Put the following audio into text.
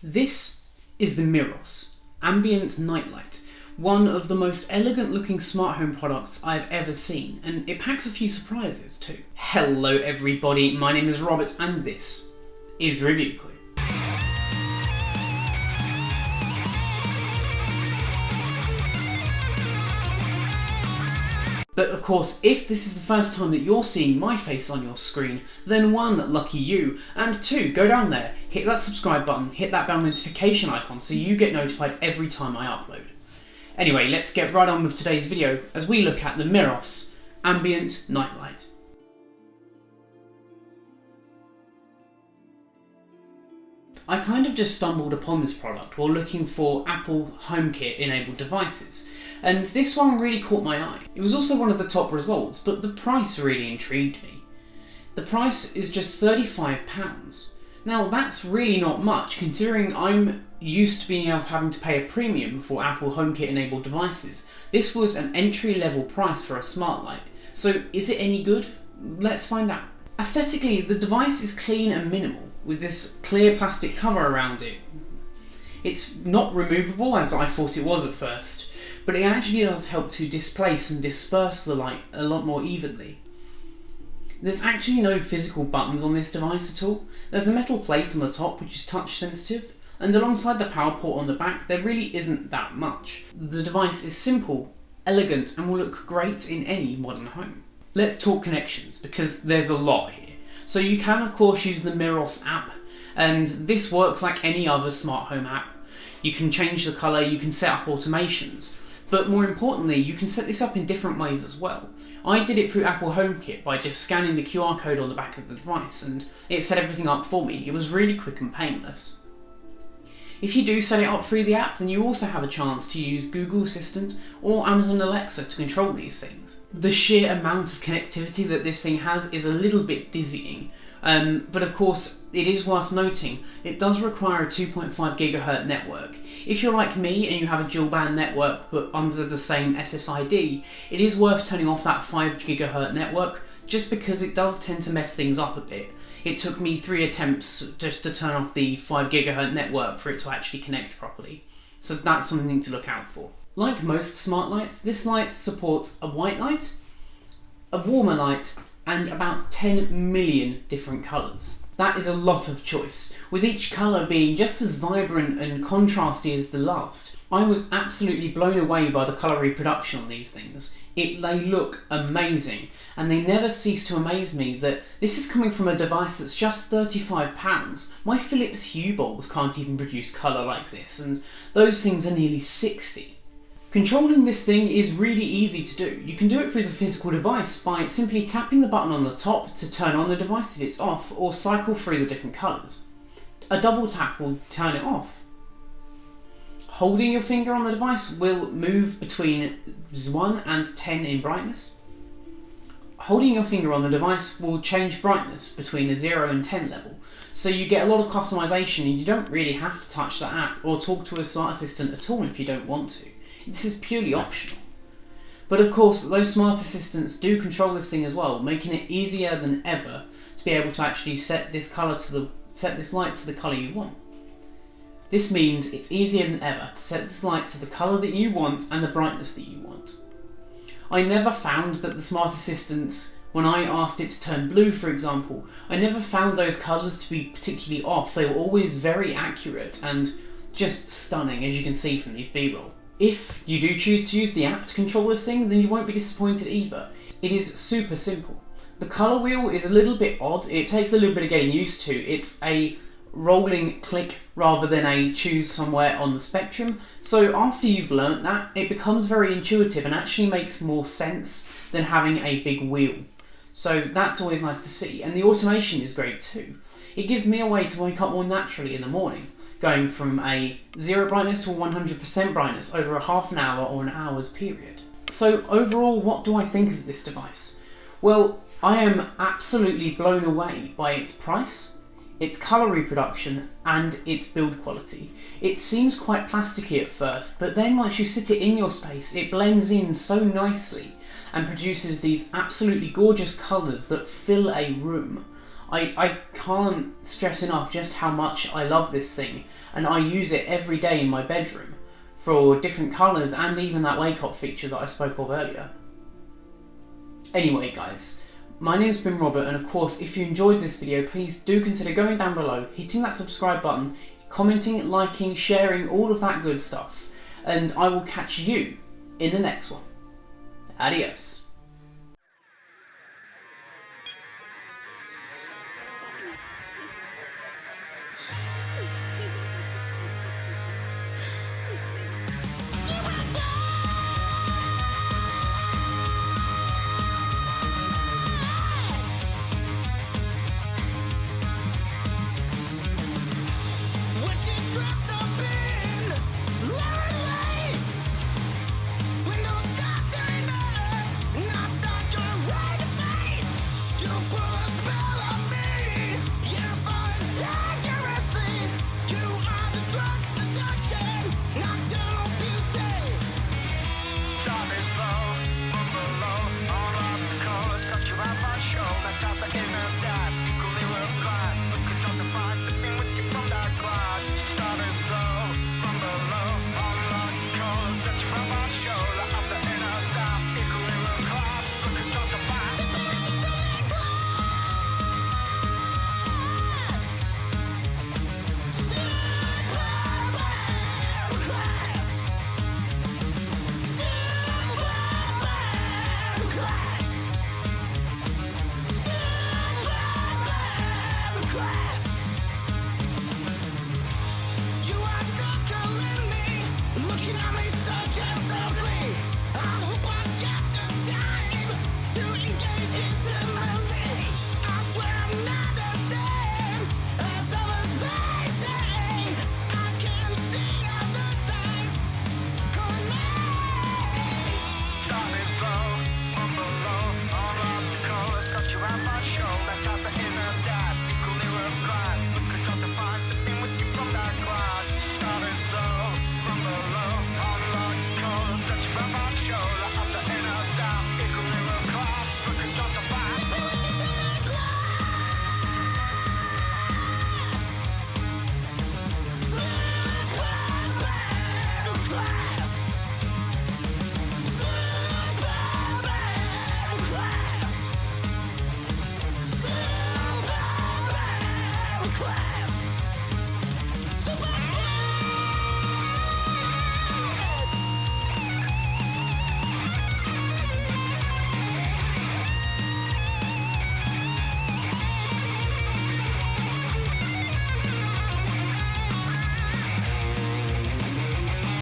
This is the Meross Ambient Nightlight, one of the most elegant looking smart home products I've ever seen, and it packs a few surprises too. Hello everybody, my name is Robert and this is Aesthetically. But of course, if this is the first time that you're seeing my face on your screen, then one, lucky you, and two, go down there, hit that subscribe button, hit that bell notification icon so you get notified every time I upload. Anyway, let's get right on with today's video as we look at the Meross Ambient Nightlight. I kind of just stumbled upon this product while looking for Apple Homekit enabled devices, and this one really caught my eye. It was also one of the top results, but the price really intrigued me. The price is just £35. Now that's really not much, considering I'm used to being able having to pay a premium for Apple HomeKit enabled devices. This was an entry level price for a smart light. So is it any good? Let's find out. Aesthetically, the device is clean and minimal, with this clear plastic cover around it. It's not removable as I thought it was at first, but it actually does help to displace and disperse the light a lot more evenly. There's actually no physical buttons on this device at all. There's a metal plate on the top which is touch sensitive, and alongside the power port on the back there really isn't that much. The device is simple, elegant, and will look great in any modern home. Let's talk connections, because there's a lot here. So you can of course use the Meross app, and this works like any other smart home app. You can change the colour, you can set up automations, but more importantly you can set this up in different ways as well. I did it through Apple HomeKit by just scanning the QR code on the back of the device, and it set everything up for me. It was really quick and painless. If you do set it up through the app, then you also have a chance to use Google Assistant or Amazon Alexa to control these things. The sheer amount of connectivity that this thing has is a little bit dizzying, but of course it is worth noting it does require a 2.5 GHz network. If you're like me and you have a dual band network but under the same SSID, it is worth turning off that 5 GHz network just because it does tend to mess things up a bit. It took me 3 attempts just to turn off the 5 GHz network for it to actually connect properly. So that's something to look out for. Like most smart lights, this light supports a white light, a warmer light, and about 10 million different colours. That is a lot of choice, with each colour being just as vibrant and contrasty as the last. I was absolutely blown away by the colour reproduction on these things. They look amazing, and they never cease to amaze me that this is coming from a device that's just £35. My Philips Hue bulbs can't even produce colour like this, and those things are nearly 60. Controlling this thing is really easy to do. You can do it through the physical device by simply tapping the button on the top to turn on the device if it's off, or cycle through the different colours. A double tap will turn it off. Holding your finger on the device will move between 1 and 10 in brightness. Holding your finger on the device will change brightness between a 0 and 10 level, so you get a lot of customization and you don't really have to touch the app or talk to a smart assistant at all if you don't want to. This is purely optional. But of course, those smart assistants do control this thing as well, making it easier than ever to be able to actually set this light to the colour you want. This means it's easier than ever to set this light to the colour that you want and the brightness that you want. I never found that the smart assistants, when I asked it to turn blue for example, I never found those colours to be particularly off. They were always very accurate and just stunning, as you can see from these B-roll. If you do choose to use the app to control this thing, then you won't be disappointed either. It is super simple. The colour wheel is a little bit odd. It takes a little bit of getting used to. It's a rolling click rather than a choose somewhere on the spectrum. So after you've learnt that, it becomes very intuitive and actually makes more sense than having a big wheel. So that's always nice to see. And the automation is great too. It gives me a way to wake up more naturally in the morning, going from a 0 brightness to a 100% brightness over a half an hour or an hour's period. So overall, what do I think of this device? Well, I am absolutely blown away by its price, its colour reproduction, and its build quality. It seems quite plasticky at first, but then once you sit it in your space, it blends in so nicely and produces these absolutely gorgeous colours that fill a room. I can't stress enough just how much I love this thing, and I use it every day in my bedroom for different colours and even that wake up feature that I spoke of earlier. Anyway guys, my name's been Robert, and of course if you enjoyed this video, please do consider going down below, hitting that subscribe button, commenting, liking, sharing, all of that good stuff, and I will catch you in the next one. Adios.